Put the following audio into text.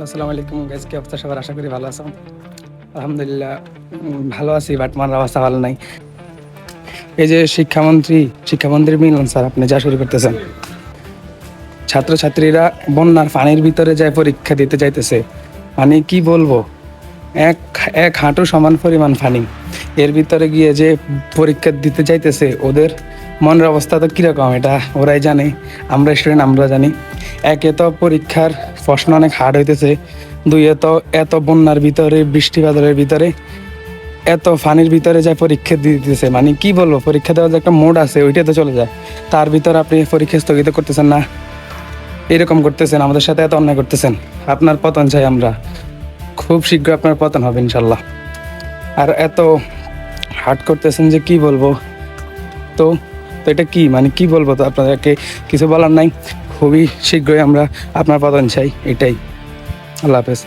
আসসালামু আলাইকুম গাইস, কি অবস্থা সবার? আশা করি ভালো আছো। আলহামদুলিল্লাহ ভালো আছি, বাট আমার অবস্থা ভালো নাই। এই যে শিক্ষামন্ত্রী মিলন স্যার, আপনি যা শুরু করতেছেন, ছাত্রছাত্রীরা বন্যার পানির ভিতরে যায় পরীক্ষা দিতে যাইতেছে। মানে কি বলবো, এক এক হাঁটু সমান পরিমাণ পানি, এর ভিতরে গিয়ে যে পরীক্ষা দিতে যাইতেছে, ওদের মনের অবস্থা তো কীরকম এটা ওরাই জানে। আমরা স্টুডেন্ট, আমরা জানি। একে তো পরীক্ষার প্রশ্ন অনেক হার্ড হইতেছে, দুইয়ে তো এত বন্যার ভিতরে, বৃষ্টি বাদলের ভিতরে, এত পানির ভিতরে যায় পরীক্ষা দিতেছে। মানে কি বলবো, পরীক্ষা দেওয়ার যে একটা মোড আছে ওইটা তো চলে যায়। তার ভিতরে আপনি পরীক্ষা স্থগিত করতেছেন না, এরকম করতেছেন, আমাদের সাথে এত অন্যায় করতেছেন। আপনার পতন চাই আমরা, খুব শীঘ্র আপনার পতন হবে ইনশাল্লাহ। আর এত হার্ড করতেছেন যে কি বলবো। তো তো এটা কি, মানে কি বলবো, তো আপনাদেরকে কিছু বলার নাই। খুবই শীঘ্রই আমরা আপনার পতন চাই, এটাই। আল্লাহ হাফেজ।